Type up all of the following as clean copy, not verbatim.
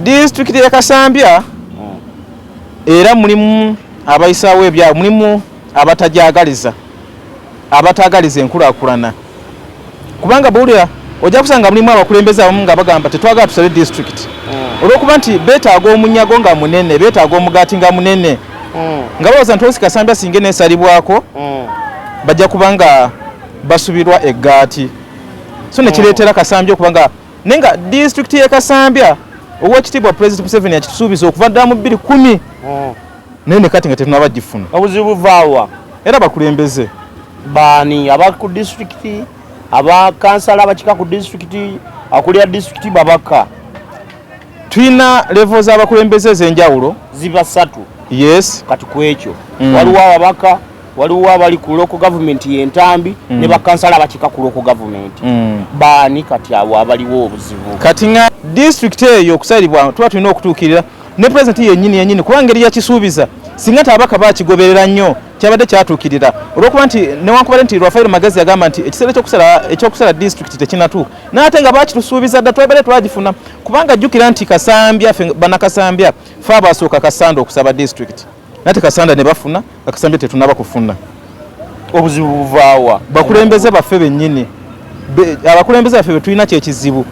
district ya Kasambya era mulimu abayisawo ebya mulimu abatajagaliza abatagaliza enkulaakulana kubanga bulya ojja kusanga mulimu abakulembeza abamu nga bagamba tetwagala tusale district olwokuba nti beetaaga omunyago nga munene beetaaga omugaati nga munene nga bawoza nti Kasambya singa neesalibwako bajja kubanga basubirwa eggaati so nekireetera Kasambya okubanga nenga district ye Kasambya Oweekitiibwa President Museveni yakitusuubiza okuva ddala mu 2010 naye ne kati nga tetunaba gifuna obuzibu vaawa era bakulembeze baani aba ku district aba kansala abakika ku district akulira district babaka tulina levels abakulembeze ez'enjawulo ziba 3 yes kati ku ekyo waliwo ababaka waliwo abali ku local government y'entambi ne bakansala abakika ku local government baani kati abo abaliwo obuzibu kati nga district eyo okusalibwa tuba tulina okutuukirira ne president yennyini kubanga eri yakisuubiza singa tabaka bakigoberera nnyo kyabadde kyatuukirira olwokuba nti newankubadde nti Rafael Magezi yagamba nti ekiseera ekyokusala district tekinatuuka n'ate nga bakitusuubiza dda twebale twagifuna kubanga jjukira nti Kasambya bannakasambya fe abasooka Kasanda okusaba district nate Kasanda ne bafuna Kasambya tetunaba kufuna obuzibu buvaawa bakulembeze baffe bennyini abakulembeze baffe be tulina kyekizibu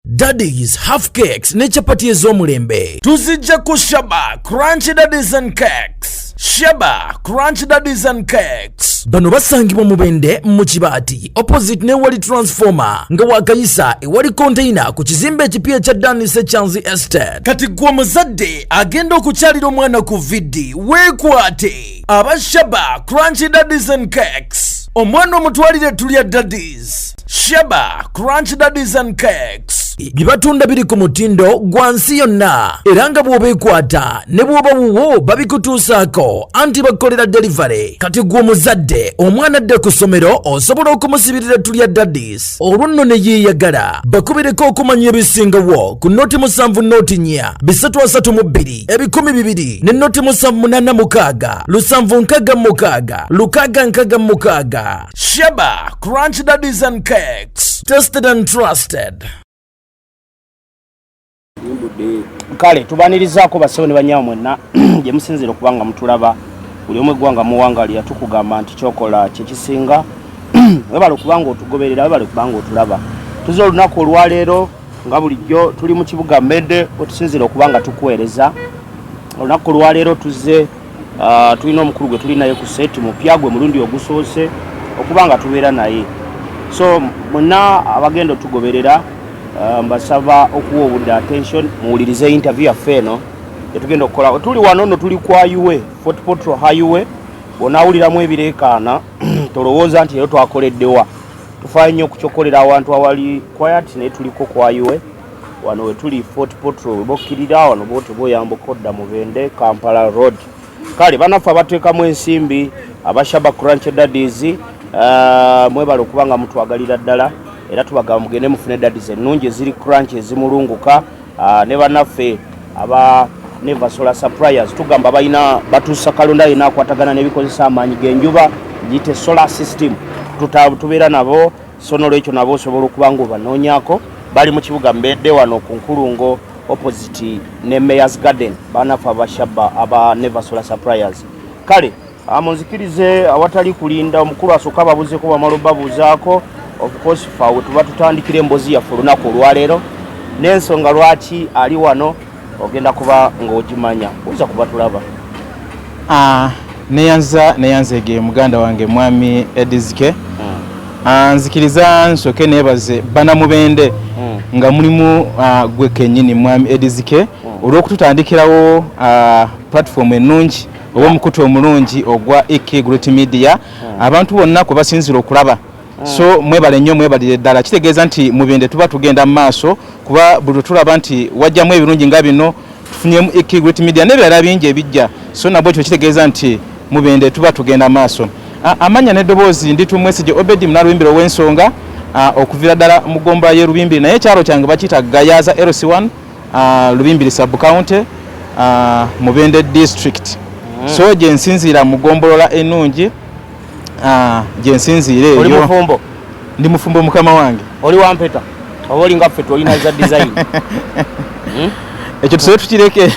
Daddy's half cakes ne chapati ez'omulembe tuzijja ku Shaba Crunchy Daddies and Cakes. Shaba Crunchy Daddies and Cakes bano basangibwa mu Bende mu Kibaati opposite ne wali transformer nga wakayisa ewali container ku kizimbe ekipya kya Danise Chanzi Estate. Kati gwe omuzadde agenda okukyalira omwana ku viddi weekwate aba Shaba Crunchy Daddies and Cakes omwana omutwalire tulya Daddies. Shaba Crunchy Daddies and Cakes bibatunda biri ku mutindo gwa nsi yonna era nga bw'obeekwata ne bw'oba wuwo babikutuusaako anti bakolera delivery. Kati gwe omuzadde omwana adde ku ssomero osobola okumusibirira tulya Daddies olwo nno ne yeeyagala bakubireko okumanya ebisingawo ku noti 7 noti 4 332 200 ne noti 786 766 666. Shaba Crunchy Daddies and Cakes, tested and trusted. Kale tubanirizaako basewo ne banyawo mwenna gye musinzira okubanga mutulaba buli omu eggwanga muwangali yatukugamba nti kyokola kyekisinga webale okubanga otugoberera webale okubanga otulaba tuze olunaku olwaleero nga bulijjo tuli mu kibuga Mmende otusinzira okubanga tukuweereza olunaku olwaleero tuze tulina omukulu gwe tuli naye ku seti mupya gwe mulundi ogusoose okubanga tubeera naye so mwenna abagenda otugoberera mbasaba okuwa obudde attention muwulirize interview yaffe eno etugenda okukola tuli wano no tuli kwa highway Fort Portal highway onaawuliramu ebireekaana tolowooza nti eyo twakoleddewa tufaayo nnyo okukyokolera awantu awali quiet naye tuliko kwa highway wano we tuli Fort Portal webokkirira wano bote boyambuka odda mu Bende Kampala road. Kale banaffe abateekamu ensimbi abashaba Crunchy Daddies mwebale okubanga mutwagalira ddala era tubagamba mugende mufune Daddies ennungi eziri crunchy ezimulunguka ne bannaffe aba Never Solar Suppliers tugamba balina batuusa kalonda yina akwatagana n'ebikozesa amaanyi g'enjuba giyite solar system tubeera nabo sonolo ekyo nabo osobola okubanga obanoonyako bali mu kibuga Mbedde wano ku Nkulungo opposite ne Mayor's Garden banaffe abashaba aba Never Solar Suppliers. Kale amunzikirize awatali kulinda omukulu asooka babuzeeko bamala babuzaako of course fawe tuba tutandikira emboozi yaffe olunaku olwaleero n'ensonga lwaki ali wano ogenda kuba ng'ogimanya uza kuba tulaba neyanza ege muganda wange mwami Edizike nzikiriza nsooke neebaze bana mu Bende nga mulimu gwe kennyini mwami Edizike olw'okututandikirawo platform ennungi oba omukutu omulungi ogwa Iki Great Media abantu bonna kwe basinzira okulaba so mwebale nnyo mwebalire ddala kitegeeza nti mu Bende tuba tugenda mu maaso kuba buli tulaba nti wajjamu ebirungi nga bino tufunyemu Iki Great Media n'ebirala bingi ebijja so nabwo ekyo kitegeeza nti mu Bende tuba tugenda maaso. Amanya n'eddoboozi ndi tumwesije Obedi Mnalubimbiro w'ensonga okuvira ddala mu Ggombolola ye Lubimbiri naye ekyalo kyange bakiyita Gayaza LC1 Lubimbiri sub county mu Bende district so gye nsinziira mu Ggombolola ennungi gye nsinziira eyo ndi mufumbo mukama wange oli wampeta oba oli nga ffe tolina za design ekyo tusobe tukireke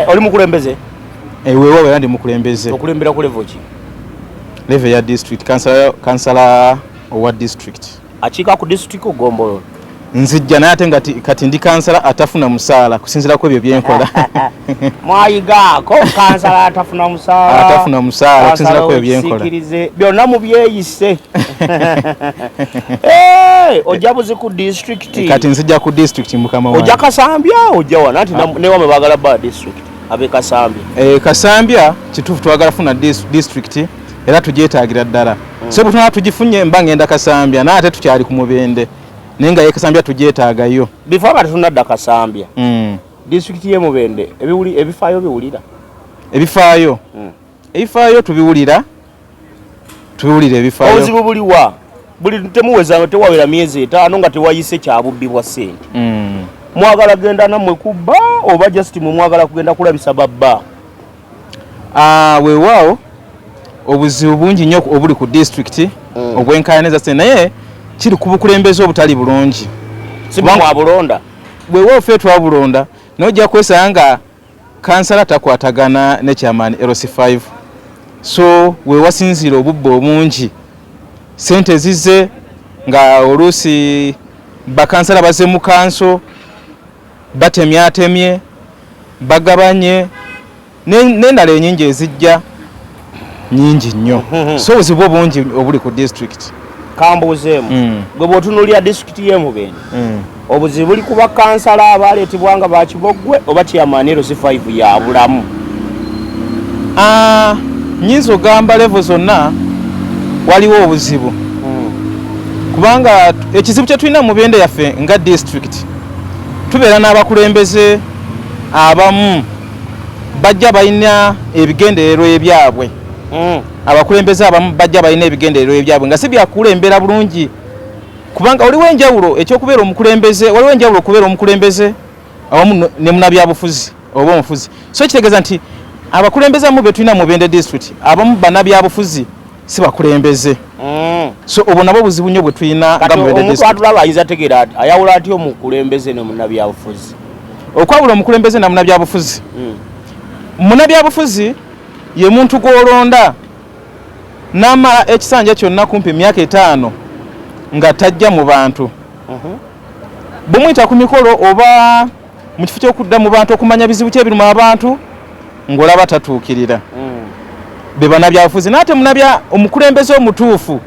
oli mukulembeze weewa ndi mukulembeze okulembera ku level ki level ya district kansala owa district akiika ku district ogombolo nzijja naye ate kati ndi kansala atafuna musaala kusinziirako ebyo byenkola mwayigaako kansala atafuna musaala kusinziirako ebyo byenkola byonna mu byeyise ojabuzi ku district kati nzijja ku district mukama wange ojja Kasambya ojja wana nti newame baagala ba district abe Kasambya Kasambya kituufu twagala funa district era tugyetaagira ddala so bwe tunaba tugifunye mba ngenda Kasambya naye ate tukyali ku Mubende naye nga ye Kasambya tugyetaagayo before nga tetunadda Kasambya district ye Mubende ebifaayo biwulira ebifaayo tubiwulira ebifaayo obuzibu buliwa buli temuweza tewawera myezi 5 nga tewayise kyabubbi bwa ssente mwagala genda nammwe kubba oba just mwagala kugenda kulabisa babba weewaawo obuzibu bungi nnyo obuli ku district obwenkaayaniza ssente naye kiri ku bukulembeze obutali bulungi mwabulonda weewaawo ffe twabulonda naye ojja kwesanga nga kansala takwatagana ne chairman LC5 so weewasinziira obubba obungi ssente zize nga oluusi bakansala baze mu kanso batemyatemye bagabanye n'endala enyingi ezijja nyingi nnyo so obuzibu obungi obuli ku district kambuuzeemu gwe bw'otunuulira district y'e Mubende obuzibu buli ku bakansala abaaleetebwa nga bakiboggwe oba chairman LC5 ya bulamu nyinza ogamba level zonna waliwo obuzibu kubanga ekizibu kye tulina mu Mubende yaffe nga district tubeera n'abakulembeze abamu bajja balina ebigendererwa ebyabwe abakulembeze abamu bajja balina ebigendererwa ebyabwe nga si byakulembera bulungi kubanga waliwo enjawulo ekyokubeera omukulembeze waliwo enjawulo okubeera omukulembeze awamu ne munabyabufuzi oba omufuzi so kitegeeza nti abakulembeze abamu be tulina mu Mubende district abamu banabyabufuzi si bakulembeze so obwo nabwo buzibu nnyo bwe tulina nga Mubende district omuntu atulaba ayinza tegeera ayawula atya omukulembeze ne munabyabufuzi okwawula omukulembeze na munabyabufuzi munabyabufuzi ye muntu gw'olonda n'amala ekisanja kyonna kumpi emyaka 5 nga tajja mu bantu bumuyita ku mikolo oba mu kifo ky'okudda mu bantu okumanya bizibu kyebiruma abantu ng'olaba tatuukirira be banabyabufuzi naate omukulembeze omutuufu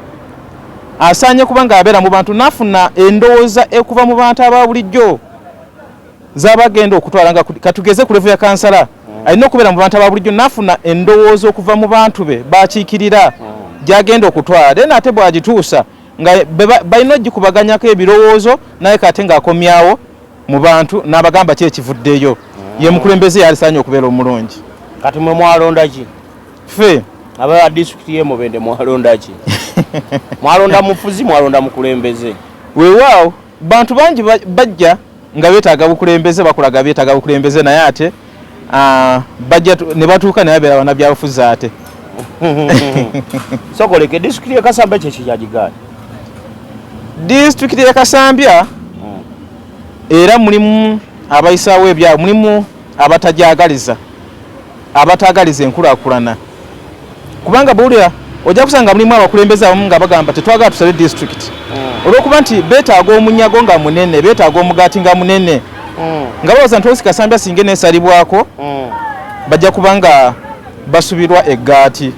asaanye kuba ng'abeera mu bantu n'afuna endowooza ekuva mu bantu aba bulijjo z'abagenda okutwala nga katugeze ku levu ya kansala alina okubeera mu bantu aba bulijjo n'afuna endowooza okuva mu bantu be bakiikirira gy'agenda okutwala then ate bw'agituusa nga balina ogikubaganyako ebirowoozo naye kate ng'akomyawo mu bantu n'abagamba ki ekivuddeyo ye mukulembeze yalisaanye okubeera omulungi kati mwe mwalonda ki ffe aba district y'e Mubende mwalonda ki mwalonda mufuzi mwalonda mukulembeze weewaawo bantu bangi bajja nga beetaaga bukulembeze bakulaga beetaaga bukulembeze naye ate bajja ne batuuka ne babeera banabyabufuzi ate sokoleke district y'e Kasambya kye kijagigaali district y'e Kasambya era mulimu abayisaawo ebyabo mulimu abatagaliza enkulaakulana kubanga bwulira ojja kusanga mulimu abakulembeze abamu nga bagamba tetwagala tusale district olw'okuba nti beetaaga omunyago nga munene beetaaga omugaati nga munene nga balowooza nti osi Kasambya singa neesalibwako bajja kubanga basubirwa eggaati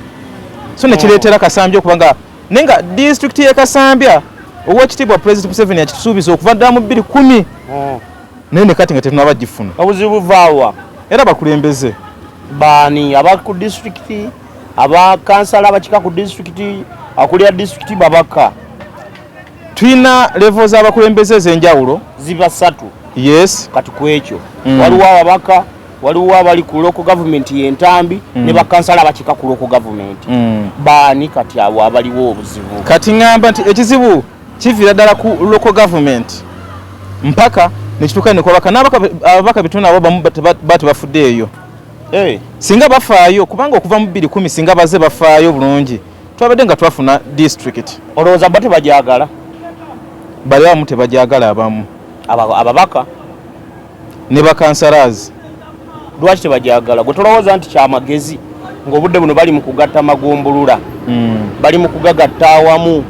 so nekireetera Kasambya okubanga naye nga district y'e Kasambya owekitiibwa President Museveni yakitusuubiza okuva ddala mu 2010 naye ne kati nga tetunaba gifuna obuzibu vaawa era bakulembeze baani aba ku district aba kansala abakika ku district akulira district babaka tulina level z'abakulembeze ez'enjawulo ziba 3 yes kati ku ekyo waliwo ababaka waliwo abali ku local government y'entambi ne bakansala abakika ku local government baani kati abo abaliwo obuzibu kati ngamba nti ekizibu kiviira ddala ku local government mpaka nekituuka ne kwabaka n'ababaka bituna abo bamu batebafudde eyo singa bafaayo kubanga okuva mu 2010 singa baze bafaayo bulungi twabadde nga twafuna district olowooza bo tebajagala bali abamu tebajagala abamu ababaka ne bakansalazi lwaki tebajagala gwe tolowooza nti kyamagezi ng'obudde buno bali mu kugatta magombolola bali mu kugagatta awamu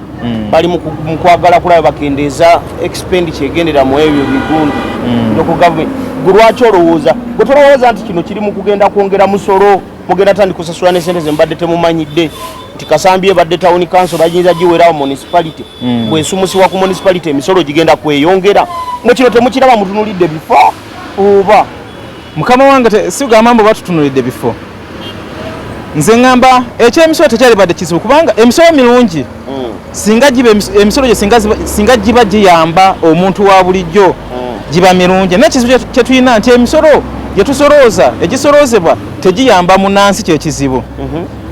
bali mu kwagala kulaba bakendeeza expenditure egendera mu ebyo bigundu ku gavumenti gwe lwaki olowooza gwe tolowooza nti kino kiri mu kugenda kwongera musolo mugenda tandika kusasula ne sente ze mbadde temumanyidde nti Kasambye badde town council bayinza giwerawo municipality bw'esumusibwa ku municipality emisolo gigenda kweyongera mwe kino temukiraba mutunulidde bifo oba mukama wange sigamba mbo batutunulidde bifo nze ngamba ekyemisolo tekyali badde kizibu kubanga emisolo mirungi singa giba emisolo gye singa giba giyamba omuntu wa bulijjo giba mirungi n'ekizibu kye tulina nti emisolo gye tusolooza egisoloozebwa tegiyamba munansi kyekizibu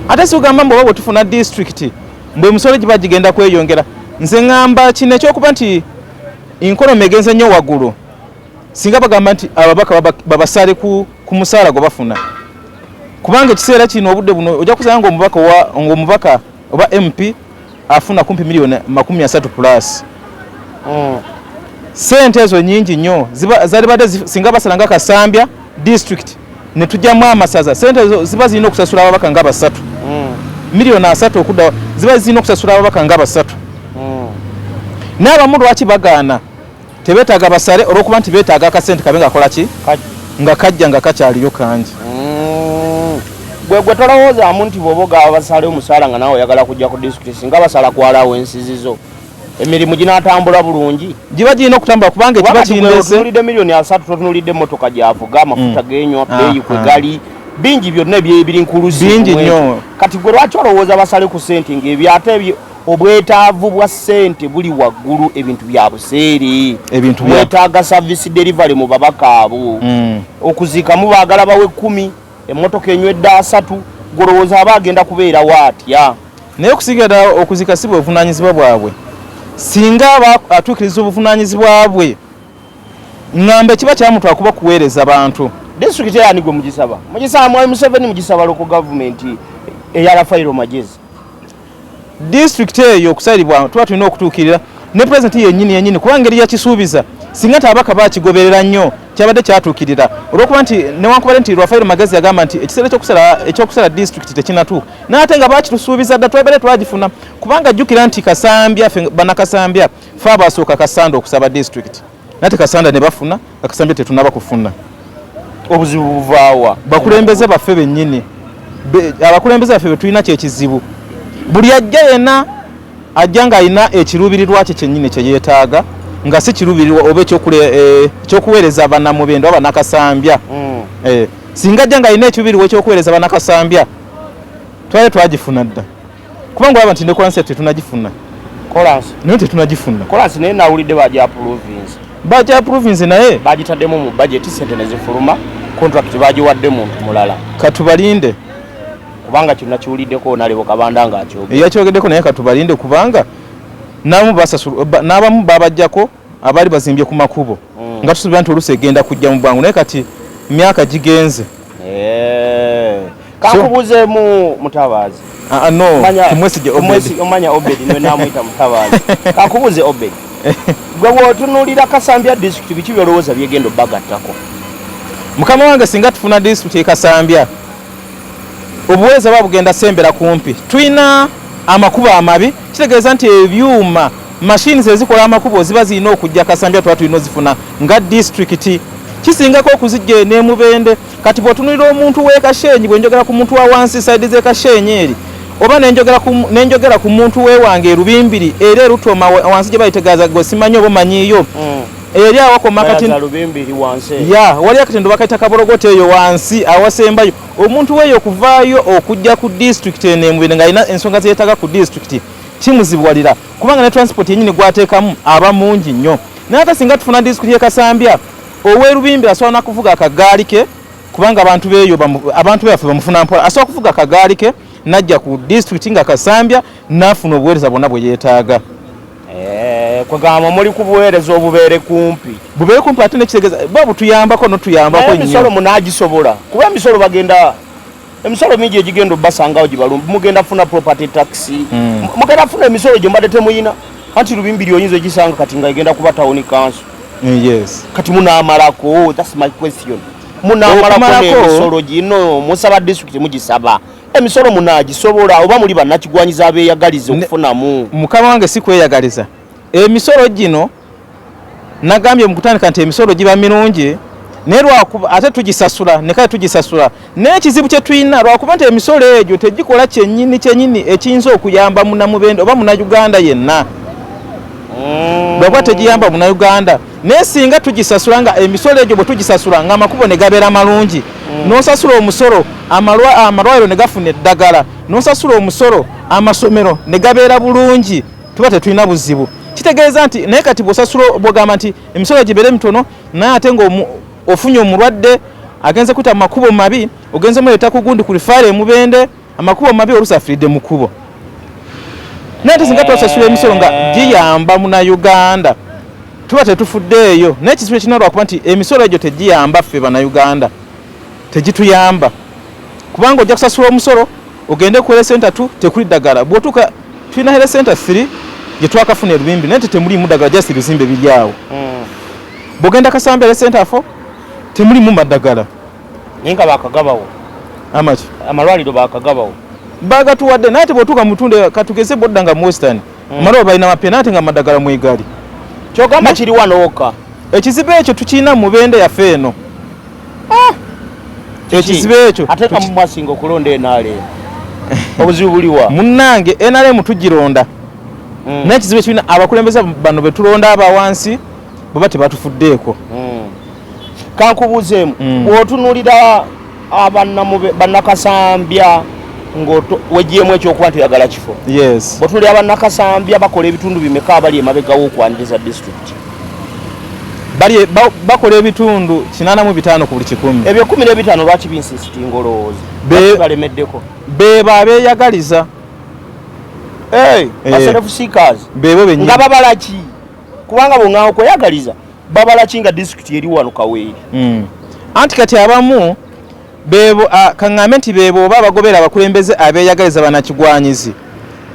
ate sigamba mbu oba bwe tufuna district mbwe emisolo giba gigenda kweyongera nze ngamba kino ekyokuba nti inkonomi egenze nnyo waggulu singa bagamba nti ababaka babasale ku musaala gwe bafuna kubanga ekiseera kino obudde buno ojja kusanga ng'omubaka oba MP afuna kumpi miliyoni 30 plus sente ezo nyingi nnyo zali badde singa basalanga Kasambya district ne tujjamu amasaza sente ezo ziba zirina okusasula ababaka nga basatu miliyoni 3 okudda ziba zirina okusasula ababaka nga basatu n'abamu lwaki bagaana tebeetaaga basale olw'okuba nti beetaaga akasente kabe nga kola ki nga kajja nga kakyaliyo kangi gwe tolowoozaamu nti bw'oba ogaba basale omusaala nga nawe oyagala kujja ku district singa basala kwalaawo ensizizo emirimu ginaatambula bulungi giba girina okutambula kubanga ekiba kirindese otunulidde miliyoni 3 totunulidde emmotoka gyavuga amafuta g'enywa beeyi kwe gali bingi byonna ebiri nkuluzi bingi nnyo kati gwe lwaki olowooza basale ku sente ng'ebyate ebyo obwetaavu bwa sente buli waggulu ebintu bya buseere mwetaaga service delivery mu babaka abo okuziikamu baagala bawe 10 emmotoka enywedde 3 golowooza aba agenda kubeerawo atya naye okusigira okuzika si buvunaanyizibwa bwabwe singa atuukiriza obuvunaanyizibwa bwe ngamba kiba kyamutwala kuba kuweereza bantu district yani gwe mugisaba mwami Museveni mugisaba local government eya Rafaelo Magezi district eyo okusalibwa tuba tulina okutuukirira ne president yennyini kubanga ngeri yakisuubiza singa tabaka bakigoberera nnyo kyabadde kyatuukirira olw'okuba nti newankubadde nti Rafaelo Magezi yagamba nti ekiseera ekyokusala district tekinatuuka n'ate nga bakitusuubiza dda twabadde twagifuna kubanga jjukira nti Kasambya bannakasambya fe abasooka Kasanda okusaba district nate Kasanda ne bafuna Kasambya tetunaba kufuna obuzibu buvaawa bakulembeze baffe bennyini abakulembeze baffe be tulina kyekizibu buli ajja yenna ajja ng'alina ekiruubirirwa kye kyennyini kye yeetaaga nga si kiruubirirwa oba ekyokuweereza bannamubende oba bannakasambya singa ajja ng'alina ekiruubirirwa ekyokuweereza bannakasambya twali twagifuna dda kubanga olaba nti ne kolansi tetunagifuna naye tetunagifuna kolansi naye nawulidde bajja province naye bagitaddemu mu budget sente ne zifuluma contract bagiwadde muntu mulala katubalinde kubanga kyonna kiwuliddeko nalebo Kabanda ng'akyogera yakyogeddeko naye katubalinde kubanga n'abamu babajjako abaali bazimbye ku makubo nga tusuubira nti oluusi egenda kujja mu bwangu naye kati myaka gigenze kankubuzeemu Mutabazi no kimwesige omanya Obed niwe namuyita Mutabazi kankubuze Obed gwe bw'otunuulira Kasambya district biki byolowooza byegenda obbagattako mukama wange singa tufuna district e Kasambya obuweereza babugenda sembera kumpi tulina amakubo amabi kitegeeza nti ebyuma machines ezikola amakubo ziba zirina okujja Kasambya tuba tulina ozifuna nga district kisingako okuzijja n'emubende kati bw'otunulira omuntu w'e Kashenyi bwe njogera ku muntu wa wansi side z'e Kashenyi eri oba nenjogera ku muntu wewange e Rubimbiri era e Rutoma wansi gye bayitegeeza gwe simanyi oba omanyiiyo eri awakoma kati wali akatendo bakayita Kaborogote eyo wansi awasembayo omuntu weeyo okuvaayo okujja ku district enemubende ng'alina ensonga zeyeetaga ku district kimuzibuwalira kubanga ne transport yennyini gwateekamu aba mungi nnyo naye ate singa tufuna district y'e Kasambya oweerubimbira asobola nakuvuga akagaali ke kubanga abantu baffe bamufuna mpola asobola kuvuga akagaali ke najja ku district nga Kasambya n'afuna obuweereza bwonna bwe yeetaaga kwegamba muli ku buweereza obubeere kumpi ate nekitegeeza bo butuyambako notuyambako nnyo emisolo munaagisobola kuba emisolo bagenda emisolo mingi egigenda obasangawo gibalumba mugenda funa property tax mugenda funa emisolo gye mbadde temuyina anti Lubimbiri oyinza egisanga kati nga egenda kuba town council yes kati munaamalako that's my question munaamalako emisolo gino musaba district mugisaba emisolo munaagisobola oba muli bannakigwanyiza abeeyagaliza okufunamu mukama wange si kweyagaliza emisolo gino nagambye mu kutandika nti emisolo giba mirungi naye lwakuba ate tugisasula ne kale tugisasula n'ekizibu kye tulina lwakuba nti emisolo egyo tegikola kyennyini ekiyinza okuyamba munnamubende oba munnayuganda yenna lwakuba tegiyamba munnayuganda naye singa tugisasula nga emisolo egyo bwe tugisasula nga amakubo ne gabeera malungi n'osasula omusolo amalwaliro ne gafuna eddagala n'osasula omusolo amasomero ne gabeera bulungi tuba tetulina buzibu kitegeeza nti naye kati bw'ogamba nti emisolo gibeere mitono naye ate nga ofunye omulwadde agenze kuta makubo mabi ogenze muleeta ku gundi ku rifaale emubende amakubo mabi olusafiridde mu kubo naye ate singa twasasula emisolo nga giyamba munnayuganda tuba tetufuddeeyo naye kizibu ekirina lwakuba nti emisolo egyo tegiyamba ffe bannayuganda tegituyamba kubanga ojja kusasula omusolo ogende ku health center 2 tekuli ddagala bw'otuuka tulina health center 3 gye twakafuna Lubimbiri naye temulimu ddagala just ebizimbe biri awo bw'ogenda Kasambya health center 4 temulimu maddagala naye nga bakagabawo amaki amalwaliro bakagabawo bagatuwadde naye tebw'otuuka mu bitundu katugeze bodda nga mu western amalwaliro balina mapenaate nga maddagala mwegali kyogamba kiri wano wokka ekizibu ekyo tukirina mu mubende yaffe eno ekizibu ekyo ate kamumwasinga okulonda enaale obuzibu buliwa munnange NRM tugironda naye ekizibu ekirina abakulembeze bano betulonda abawansi baba tebatufuddeeko kankubuuzeemu bw'otunuulira bannakasambya wegiemu ekyokuba nti oyagala kifo yes bw'otunuulira bannakasambya bakola ebitundu bimeka abali emabegawo okwaniriza district bakola ebitundu 85 ku buli 100 ebyo 15 lwaki binsisitinga olowooza balemeddeko bebo abeeyagaliza baself seekers bebo bennyini nga babalaki kubanga bw'oŋŋawo kweyagaliza babalaki nga district eri wano Kaweeri anti kati abamu bebo kaŋŋambe nti bebo oba abagobera abakulembeze abeeyagaliza bannakigwanyizi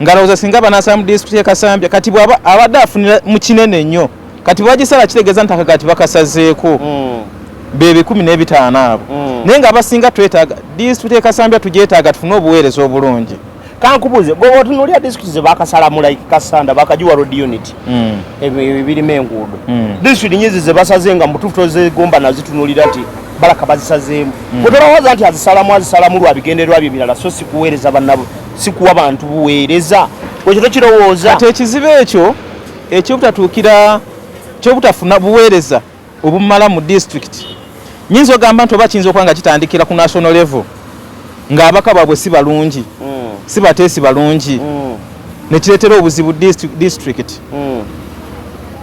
nga lowooza singa banaasala mu district y'e Kasambya kati bw'aba abadde afunira mu kinene nnyo kati bwagisala kitegeeza nti akagati bakasazeeko bebe 15 abo naye nga abasinga twetaaga district y'e Kasambya tugyetaaga tufune obuweereza obulungi kankubuuze bw'oba otunuulira district ze bakasalamu like Kasanda bakagiwa road unit ebirima enguudo district nyingi ze basaze nga mutuufu tozegomba nazitunuulira nti balaka bazisazeemu bwetolowooza nti azisalamu lwa bigendererwa bye birala so sikuweereza bannabo sikuwa bantu buweereza ekyo tokirowooza kati ekizibu ekyo ekyobutatuukira kyobutafuna buweereza obumala mu district nyinza ogamba nti oba kiyinza okuba nga kitandikira ku national level ng'abaka baabwe si balungi si bateesi balungi nekireetera obuzibu district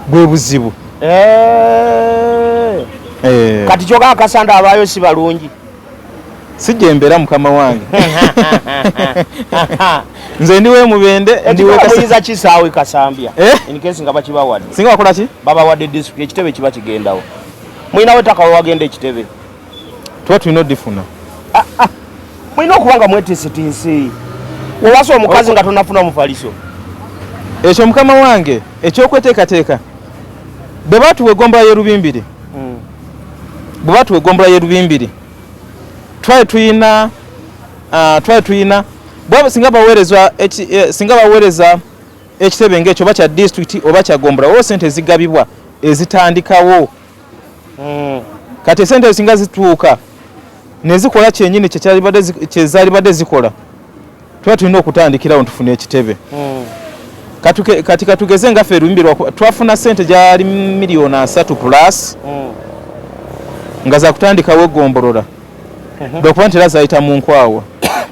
bwe buzibu kati kyogaa Kasanda abaayo si balungi sijja embeera mukama wange nze ndiwe mubende ndiwemuyiza kisaawe Kasambya inkesi nga bakibawadde singa bakola ki babawadde district ekitebe kiba kigendawo mulinawo ettaka wewagenda ekitebe tuba tulina odifuna mulina okuba nga mwetiisitinsi wewasa omukazi nga tonafuna mufaliso ekyo mukama wange ekyokweteekateeka bwe batuwa eggombolola y'e Lubimbiri bwe batuwa eggombolola y'e Lubimbiri twali tuyina bwaba singa baweereza ekitebe ng'ekyo oba kya district oba kya ggombolola wo sente zigabibwa ezitandikawo kati esente singa zituuka nezikola kyennyini kyezaali badde zikola tuba tulina okutandikirawo ntufune ekitebe kati katugeze nga ffe Lubimbiri twafuna sente gyali miliyoni 3 plus nga zakutandikawo eggombolola lwakuba nti era zayita mu nkwawa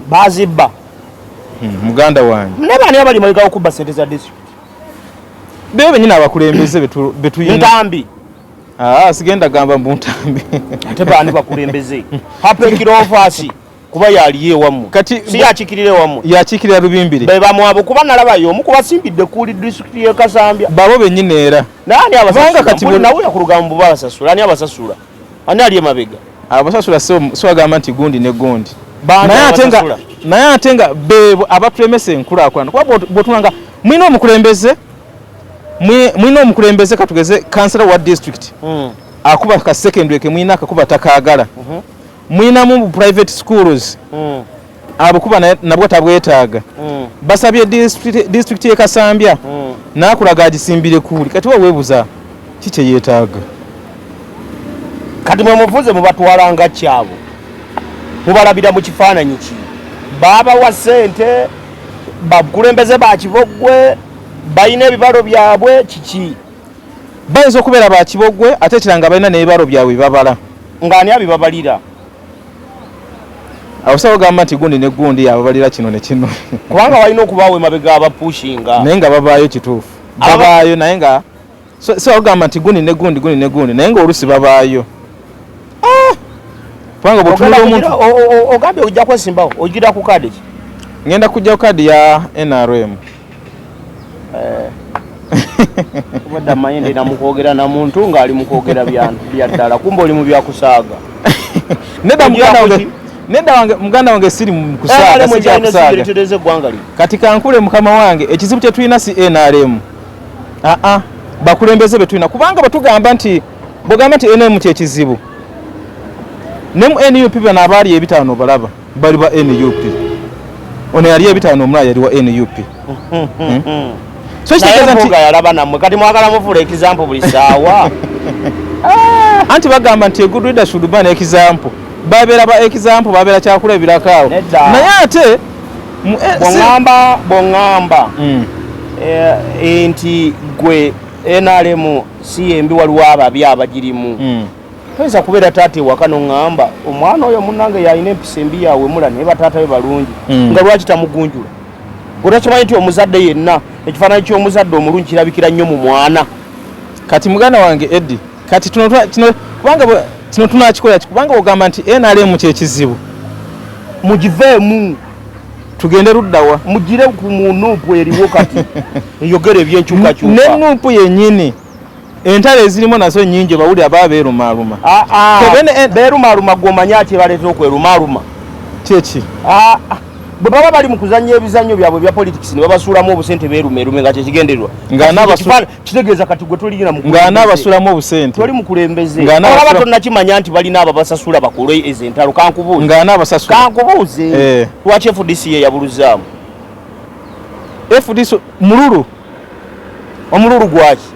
bazibba muganda wange nebaani abali maligawo kubba sente za district bebe bennyini abakulembeze betuyina ntambi sigenda gamba mbuntambi ate baani bakulembeze hapekiro ofasi kuba yaliye wamu kati si yakikirire wamu yakikirira Lubimbiri beba mwabo kuba nalabayo omu kubasimbidde kuli district y'e Kasambya babo bennyini era nani abasasula kati nawuya ku lugambo babasasula ani abasasula ani ali emabega abasasula so agamba nti gundi ne gundi naye ate nga bebo abatulemesa enkulaakulana kuba bwotulanga mwina omukulembeze katugeze kansala wa district akuba ka secondary ke mwina akakuba takaagala mwinamu private schools abukuba nabwo tabwetaaga basabye district ye Kasambya nakulaga agisimbire kuli kati weebuza kiki yeetaaga kati mwe muvuze mubatwalanga kyabo mubalabira mu kifaananyi ki baba wa ssente bakulembeze bakibogwe balina ebibalo byabwe kiki bayinza okubeera bakibogwe ate kiranga balina n'ebibalo byabwe babala ng'ani abibabalira abasawo gamba nti gundi ne gundi yababalira kino ne kino kubanga walina okubaawo emabega abapushinga naye nga babaayo kituufu babaayo naye nga so bagamba nti gundi ne gundi naye nga olusi babaayo kubanga bw'otunula omuntu ogambye ojja kwesimbawo ogira ku kaadi ki ngenda kujja ku kaadi ya NRM obadde mmanyi ndina mukwogera na muntu ng'ali mukwogera bya ddala kumbe oli mu byakusaaga nedda muganda wange siri mu kusaaga kati kankule mukama wange ekizibu kye tulina si NRM bakulembeze be tulina kubanga batugamba nti bwogamba nti NRM kyekizibu ne mu NUP bano abaali ebitaano balaba bali ba NUP ono yali ebitaano omulala yali wa NUP so kitegeeza yalaba nammwe kati mwagala mufula example buli saawa anti bagamba nti good leader should be an example babeera ba example babeera kyakulabirako awo naye ate bw'oŋŋamba nti gwe NRM CMB waliwo ababi abagirimu toyinza kubeera taata ewaka noŋŋamba omwana oyo munnange yalina empisa embi yawe mula naye bataata be balungi nga lwaki tamugunjula gwotakimanyi nti omuzadde yenna ekifaananyi ky'omuzadde omulungi kirabikira nnyo mu mwana kati muganda wange Eddie kati kubanga kino tunakikola kubanga ogamba nti NRM kyekizibu mugiveemu tugende luddawa mugire ku munuupu eriwo kati eyogera ebyenkyukakyuka nenuupu yennyini entalo ezirimu nazo nnyingi bawuli ababa beerumaaluma beerumaaluma gwomanyi ati baleeta okwerumaaluma kyeki bwe baba bali mu kuzannya ebizannyo byabwe bya politics ne babasuulamu obusente beerumeerume nga kyekigendererwa kitegeeza kati gwe tolina ng'anaabasuulamu obusente toli mukulembeze olaba tonnakimanya nti balina abo basasula bakole ezo entalo kankubuuze lwaki FDC ye yabuluzaamu FDC mululu omululu gwaki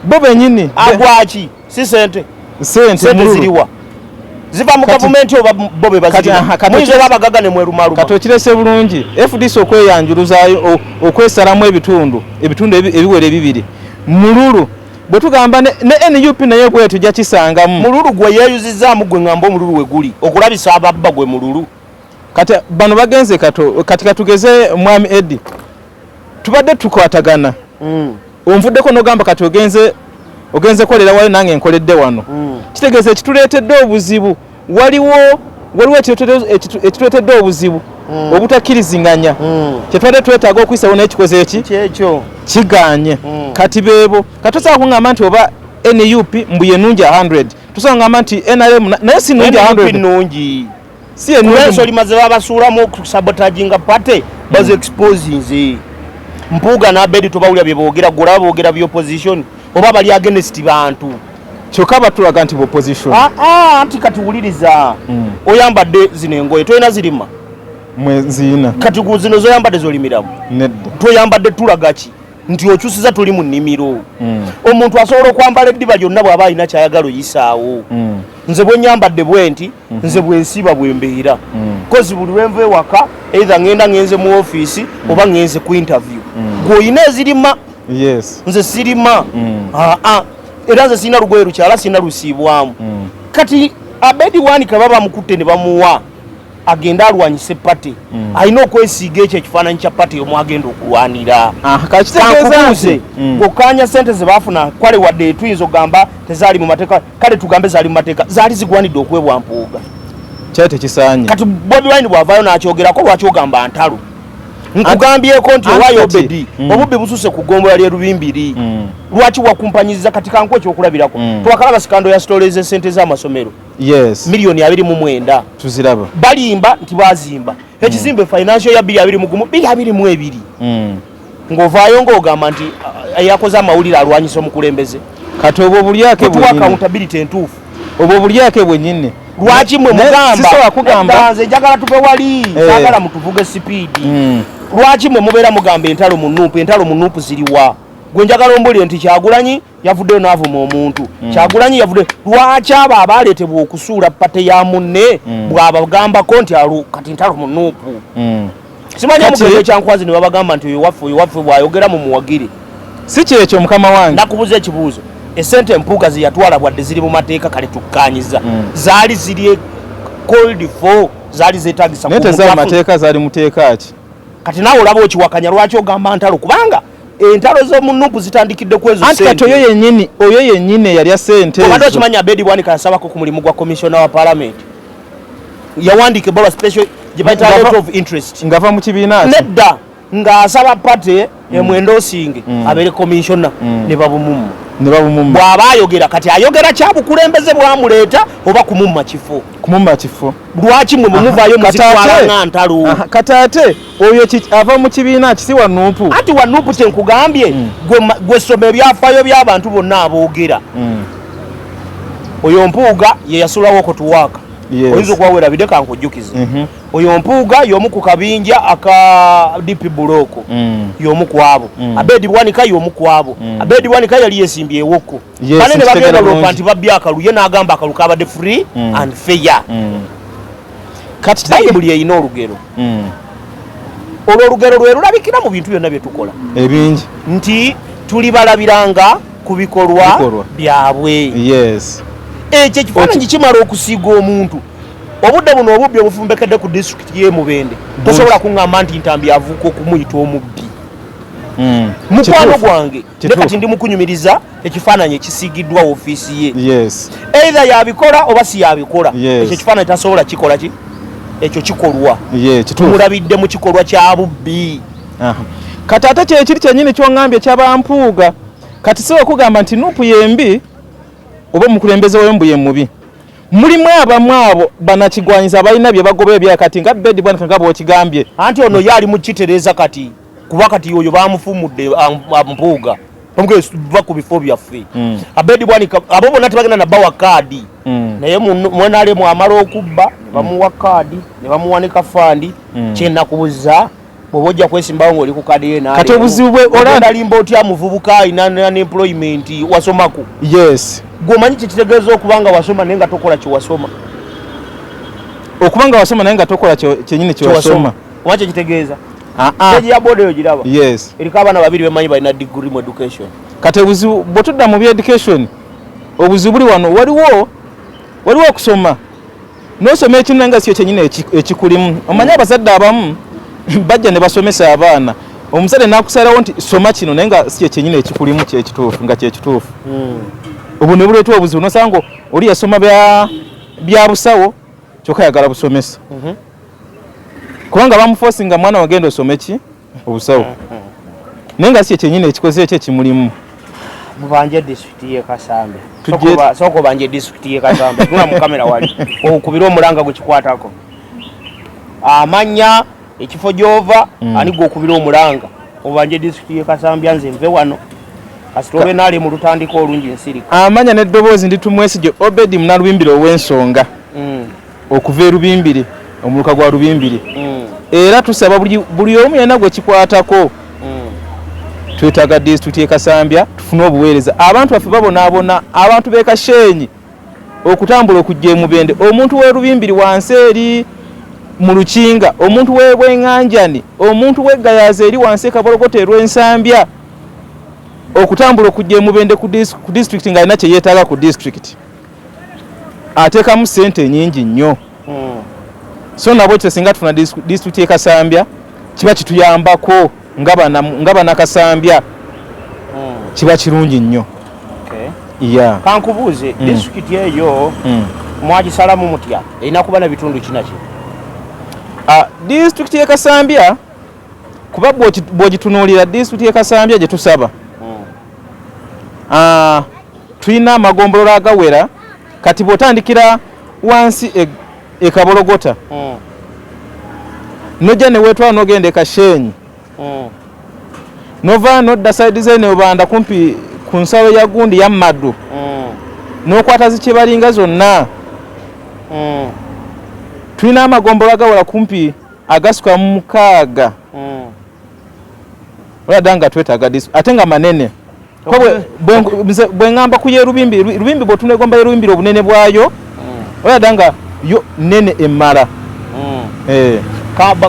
bo bennyini gwaki si sente ziriwa ziva mu gavumenti oba bo be bazimuyinza oba abagaga ne mwerumaaluma kati okirese bulungi FDC okweyanjuluzaayo okwesalamu ebitundu ebiwere ebibiri mululu bwe tugamba ne NUP naye bwe tujja kisangamu mululu gwe yeeyuzizaamu gwe ngamba omululu we guli okulabisa ababba gwe mululu kati bano bagenze kati katugeze mwami Eddie tubadde tukwatagana onvuddeko n'ogamba kati ogenze kolera wali nange nkoledde wano kitegeeza ekituleetedde obuzibu waliwo ekituleetedde obuzibu obutakkirizinganya kyetwadde twetaaga okuyisawo n'ekikoze eki kyekyo kiganye kati beebo kati tosobola kuŋŋamba nti oba NUP mbu yenungi 100 tosobola kuŋŋamba nti NRM naye si nungi 100 nungi si enungi maze babasuulamu okusabotaginga pate baziexposinze mpuuga n'abedi tobawulira bye boogera golaba boogera by'opposition oba bali against bantu kyokka batulaga nti opposition anti kati wuliriza oyambadde zino engoye tolina zirima mwezina kati zino zoyambadde zolimiramu nedda toyambadde tulaga ki nti okyusiza tuli mu nnimiro omuntu asobola okwambala eddiba lyonna bw'aba alina kyayagala oyisaawo nze bwe nyambadde bwe nti nze bwensiba bwe mbeera kozi buli lwenva ewaka either ngenze mu ofiisi oba ngenze ku interview gweolina ezirima nze sirima era nze sirina lugoye lukyala sirina lusiibwamu kati abedi wanika baba bamukutte ne bamuwa agenda alwanyise pate alina okwesiiga ekyo ekifaananyi kya pate omwagenda okulwanira kakitegeeze okukanya sente ze baafuna kwale wadde tuyinza okugamba tezaali mu mateeka kale tugambe zaali mu mateeka zaali zigwanidde okwebwa mpuuga kyali tekisaanye kati Bobi Wine bw'avaayo n'akyogerako lwaki ogamba ntalo nkugambyeko nti owaayo obedi obubbi bususe ku ggombolola lye Lubimbiri lwaki wakumpanyiza kati kanku ekyokulabirako twakalaba sikando ya sitole z'essente z'amasomero yes milioni 29 tuziraba balimba nti bazimba ekizimbe financial ya 2022 ng'ovaayo ng'ogamba nti yakoze amawulire alwanyisa omukulembeze kati obwo bulyake bwe accountability entuufu obwo bulyake bwennyini lwaki mwe mugamba nze njagala tuve wali saagala mutuvuge sipiidi lwaki mwe mubeera mugamba entalo mu nuupu ziriwa gwe njagala ombulire nti Kyagulanyi yavuddeyo n'avuma omuntu Kyagulanyi yavudde lwaki abo abaaleetebwa okusuula pate ya munne bw'abagambako nti kati ntalo mu nuupu simanya mugendo ekyankwazi ne babagamba nti oyo waffe bw'ayogera mu muwagire si kyekyo mukama wange nakubuza ekibuuzo esente empuuga ze yatwala bwadde ziri mu mateeka kale tukkaanyiza zaali ziri called for zaali zeetagisa naye tezaali mateeka zaali muteeka ki kati naawe olaba okiwakanya lwaki ogamba ntalo kubanga entalo z'omu nuupu zitandikidde ku ezo anti kati oyo yennyini yalya sente obadde okimanya Abedi Bwanika yasabako ku mulimu gwa commissioner wa parliament yawandiika ebbaluwa special gye bayita letter of interest ngava mu kibiina nedda ng'asaba pate emwendosinge abeere commissioner ne babumumu bw'aba ayogera kati ayogera kyabukulembeze bwamuleeta oba kumumma kifo lwaki mwe mumuvaayo muzitwala nga ntalo kati ate oyo ava mu kibiina kisi wa nuupu ati wa nuupu kyenkugambye gwe soma ebyafaayo by'abantu bonna aboogera oyo mpuuga ye yasulawo kotuwaaka oyinza okuwawera bide kankujjukize oyo mpuuga y'omu ku kabinja aka DP Buloko y'omu ku abo Abedi Bwanika y'omu ku abo Abedi Bwanika yali yesimbye ewoko bane ne bagenda lwopa nti babbye akalu ye n'agamba akalu kabadde free and fair kati bayibuli eyina olugero olwo olugero lwe lulabikira mu bintu byonna bye tukola ebingi nti tuli balabiranga ku bikolwa byabwe yes ekyo ekifaananyi kimala okusiiga omuntu obudde buno obubbi obufumbekedde ku disitulikiti y'e Mubende tosobola kuŋŋamba nti Ntambi avuuka okumuyita omubbi mukwano gwange ne kati ndi mukunyumiriza ekifaananyi ekisiigiddwa ofiisi ye either yabikola oba si yabikola ekyo ekifaananyi tasobola kikola ki ekyo kikolwa tumulabidde mu kikolwa kya bubbi kati ate kyekiri kyennyini kyoŋŋambye kyabampuuga kati si okugamba nti nuupu yembi oba omukulembeze w'embu ye mubi mulimu abamu abo banakigwanyiza abalina bye bagoba ebya kati nga Abedi Bwanika nga bw'okigambye anti ono yali mu kitereeza kati kuba kati oyo bamufumudde mpuuga bamuva ku bifo byaffe Abedi Bwanika abo bonna tebagenda nabawa kaadi naye mwenalemu amala okubba ne bamuwa kaadi ne bamuwanika fandi kyenakubuza bw'oba ojja kwesimbawo ng'oli ku kaadi ye kati obuzibu bwe olandalimba otya muvubuka alina unemployment wasomaku yes gwomanyi kyekitegeeza okuba nga wasoma naye nga tokola kyewasoma okuba nga wasoma naye nga tokola kyenyini kyewasoma oba kyekitegeeza eji ya boda eyo giraba yes eriko abaana babiri bemanyi balina degree mu education kati obuzibu bwetudda mu byeducation obuzibu buli wano waliwo okusoma nosoma ekintu naye nga sikyo kyenyini ekikulimu omanyi abazadde abamu bajja ne basomesa abaana omusajja nakusalawo nti soma kino naye nga sikyo kyenyini ekikulimu kyekituufu nga kyekituufu obwo ne buleetwa obuzibu nosanga oli yasoma bya busawo kyokka yagala busomesa kubanga bamufosinga mwana wagenda osome ki obusawo naye nga si ekyenyini ekikoze ekyo ekimulimu mubanje disitulikiti y'e Kasambi sooka obanje disitulikiti y'e Kasambi tuna mu kamera wali okubira omulanga gwe kikwatako amanya ekifo gy'ova ani gwe okubira omulanga obanje disitulikiti y'e Kasambi nze nve wano kasitobe naali mu lutandiko olungi nsirika amanya n'eddoboozi nditumwesige Obedi Munalubimbire ow'ensonga okuva e Lubimbire omuluka gwa Lubimbire era tusaba buli omu yenna gwe kikwatako twetaaga disitulikiti y'e Kasambya tufune obuweereza abantu baffe babonaabona abantu b'e Kashenyi okutambula okujja e Mubende omuntu w'e Lubimbire wansi eri mu Lukinga omuntu w'e Bweŋŋanjani omuntu w'e Gayaza eri wansi e Kabologota erw'Ensambya okutambula okujja e Mubende ku disitulikiti ng'alina kye yeetaaga ku disitulikiti ateekamu ssente nnyingi nnyo so nabwo ekyo singa tufuna disitulikiti y'e Kasambya kiba kituyambako nga bannakasambya kiba kirungi nnyo kankubuuze disitulikiti eyo mwagisalamu mutya erina kuba na bitundu kinaki disitulikiti y'e Kasambya kuba bw'ogitunuulira disitulikiti y'e Kasambya gye tusaba tulina amagombolola agawera kati bw'otandikira wansi ekabologota nojja ne weetwala n'ogenda e Kashenyi nova nodda side ze ne Banda kumpi ku nsalo ya gundi ya Maddu n'okwata zikyebalinga zonna tulina amagombolo agawala kumpi agasuka mu 6 oladda nga twetaaga ate nga manene bwe ngamba ku yerubimbi rubimbi bwotunegomba yerubimbira obunene bwayo oladda nga yo nene emmala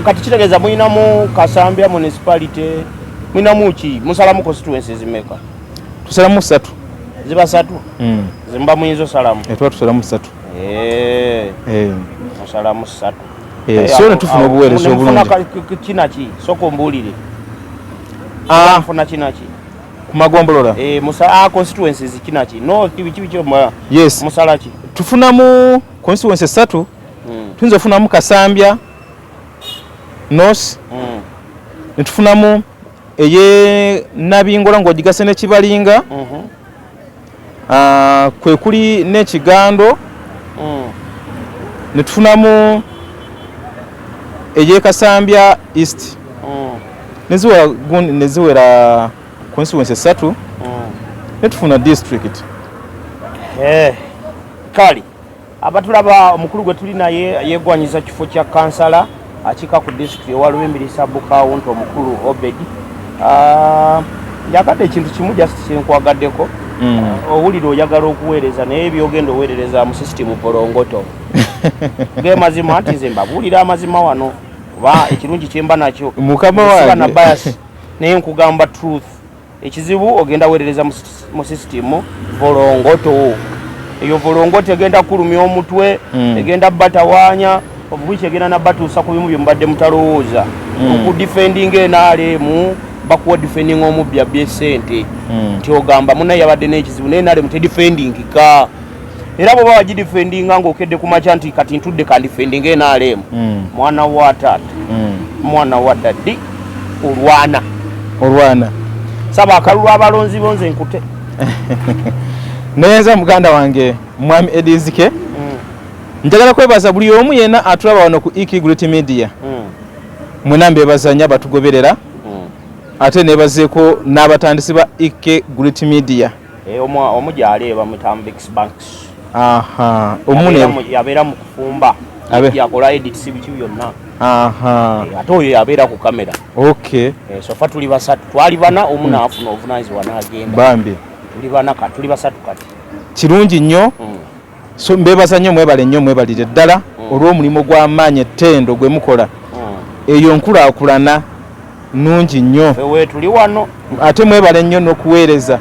kati kitegeeza mulinamu Kasambya municipality mulinamu ki musalamu constituencies zimeka tusalamu 3 ziba 3 zimba muyinzo salamu tuba tusalamu 3 musalamu 3 so ne tufuna obuweereza obulungi kinaki soko mbuulire funa kinaki ku magombolola constituencies kinaki no kibikyoma yes musalaki tufunamu constituencies 3 tuyinza ofunamu Kasambya North netufunamu eye Nabingola ng'ogigase ne Kibalinga kwe kuli n'Ekigando netufunamu eye Kasambya East neziwera constituencies 3 netufuna district kali abatulaba omukulu gwe tuli naye yegwanyiza kifo kya kansala akika ku district ewa Lubimbili sub county omukulu Obedi yakadde ekintu kimu just kyenkwagadeko owulire oyagala okuweereza naye byogenda oweerereza mu system polongoto ge mazima nti nze mbabuulira amazima wano oba ekirungi kyemba nakyo mukama wange na bias naye nkugamba truth ekizibu ogenda weerereza mu system volongoto eyo volongoto egenda kulumya omutwe egenda batawaanya obubichi egenda nabatuusa ku bimu bye mbadde mutalowooza okudefending NRM bakuwa defending omubbi abbye ssente nti ogamba munaye yabadde n'ekizibu naye NRM tedefending ka era bwe bagidefendinga ng'okedde ku makya nti kati ntudde kandifending NRM mwana wa taata mwana wa daddi olwana saba akalulu abalonzi bonze nkute nayenza muganda wange mwami Edizike njagala kwebaza buli omu yena atulaba wano ku Great Media mwena mbebazanya batugoberera ate nebazeeko n'abatandisi ba Great Media omujali bamutambix banks omune yabeera mu kufumba yakola edits biki byonna ate oyo yabeera ku kamera sofa tuli basatu twali bana omu naafuna obuvunaanyizibwa n'agenda bambi tuli basatu kati kirungi nnyo so mbebaza nnyo mwebale nnyo mwebalire ddala olw'omulimu gw'amaanyi ettendo gwe mukola eyo nkulaakulana nnungi nnyo tuli wano ate mwebale nnyo n'okuweereza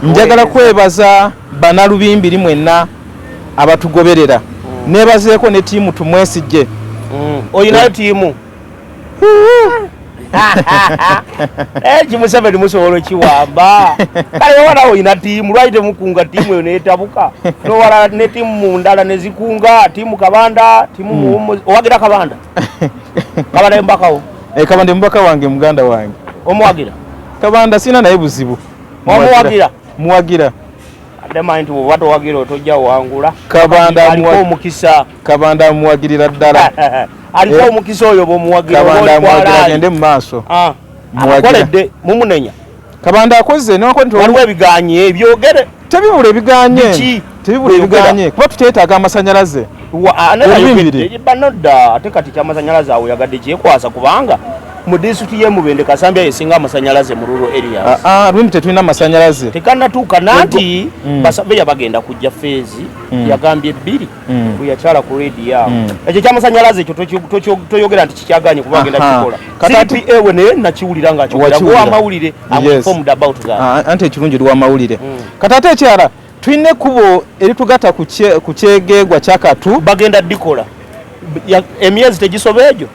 njagala kwebaza Banalubimbiri mwenna abatugoberera nebazeeko ne ttiimu tumwesijje oyinayo ttiimu kimuseveni musobola kiwamba kale wala oyina ttiimu lwaki temukunga ttiimu eyo neetabuka nowala ne ttiimu mundala nezikunga ttiimu Kabanda ttiimu owagira Kabanda embakawo Kabanda mbaka wange muganda wange omuwagira Kabanda sina naye buzibu muwagira adema nti bwoba towagira otojja wangula Kabanda omukisa Kabanda muwagirira ddala aliko omukisa oyo bwomuwagira Kabanda muwagira agende mu maaso akoledde mumunenya Kabanda akoze waliwo ebiganye byogere tebibula ebiganye kuba tuteetaaga amasanyalaze banodda ate kati kyamasanyalaze awo yagadde kyekwasa kubanga mu disitulikiti y'e Mubende Kasambya yesinga amasanyalaze mu rural areas Lwimbi tetulina amasanyalaze tekannatuuka nanti Basabeya bagenda kujja feezi yagambye 2 bwe yakyala ku radio awo ekyo kyamasanyalaze ekyo toyogera nti kikyaganye kuba agenda kikola CPA we naye nakiwulira nga kiwulira amawulire informed about that anti ekirungi liwa amawulire kati ate ekyala tulina ekkubo eritugatta ku kyegeegwa kyakatu bagenda dikola emyezi tegisoba egyo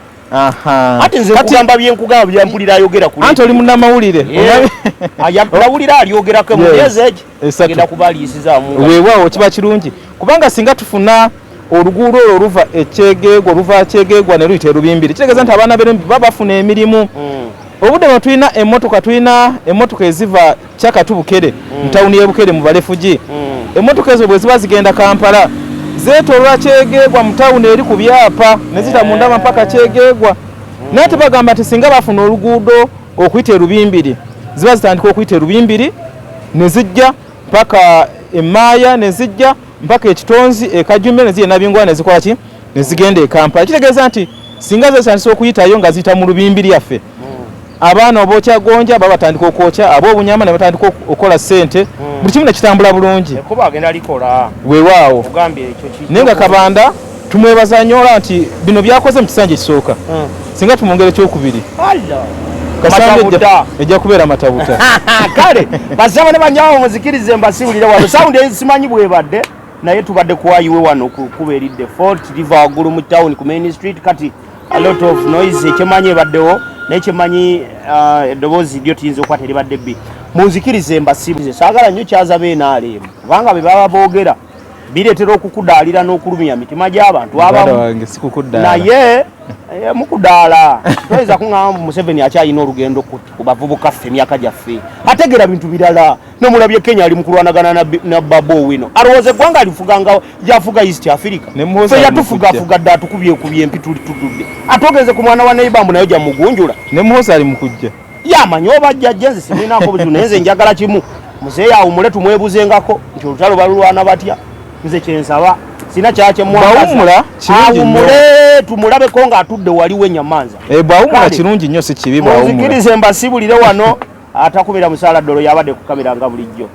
ati nze kugamba byenkugamba byampulira ayogera ku anti oli munnamawulire ayawulira alyogerako emyezi egyo agenda kuba aliyisizaamu weewaawo kiba kirungi kubanga singa tufuna oluguudo olwo oluva ekyegeegwa oluva kyegeegwa ne luyita Lubimbiri kitegeeza nti abaana b'erumbi baba bafuna emirimu obudde bwe tulina emmotoka eziva Kyakatu Bukere mu tawuni y'e Bukere mu balefugi emmotoka ezo bwe ziba zigenda Kampala zeetoolwa Kyegeegwa mu tawuni eri ku byapa ne zita mu ndaba mpaka Kyegeegwa. Naye tebagamba nti singa bafuna oluguudo okuyita Rubimbiri ziba zitandika okuyita Rubimbiri ne zijja mpaka Emaaya ne zijja mpaka Ekitonzi Kajume ne ziye Nabingwa ne zikola ki ne zigenda e Kampala. Kitegeeza nti singa zitandika okuyitayo nga ziyita mu Rubimbiri yaffe abaana obokya gonja baba batandika okwokya ab'obunyama ne batandika okukola ssente buli kimu ne kitambula bulungi kuba agenda likola weewaawo ogambye ekyo ki naye nga Kabanda tumwebaza nnyo nti bino byakoze mu kisanja ekisooka singa tumwongera ekyokubiri Kasanga ejja kubeera matabuta kale basaba ne banyawo muzikirize mbasibulire wano sound simanyi bwebadde naye tubadde kuwayiwe wano kuba eridde Fort River waggulu mu town ku Main Street kati a lot of noise ekyemanyi ebaddewo n'ekyemanyi eddoboozi lyo tuyinza okukwata eribadde bbi munzikirize mbasibulire saagala nnyo kyaza beenaaleemu kubanga bwe baba boogera bireetera okukudaalira n'okulumya mitima gy'abantu abamu naye mukudaala toyinza kuŋŋamba Museveni akyalina olugendo ku bavubuka ffe emyaka gyaffe ategera bintu birala nomulabye Kenya ali mu kulwanagana na Babu Owino alowooza eggwanga alifuganga yafuga East Africa fe yatufugafuga dde atukubyekubye empi tutudde atogeze ku mwana wa Neibambu nayo gyamugunjula ne Muhoozi ali mu kujja yamanyi oba jjajja nze simulinako buzibu naye nze njagala kimu muzeeyi awumule tumwebuzengako nti olutalo balulwana batya nze kyensaba sina kyakye mwawumula awumule tumulabeko ng'atudde waliwo enyamanza bwawumula kirungi nnyo si kibi bwawumula muzikirize mbasibulire wano atakubira musaala ddolo yabadde ku kamera nga bulijjo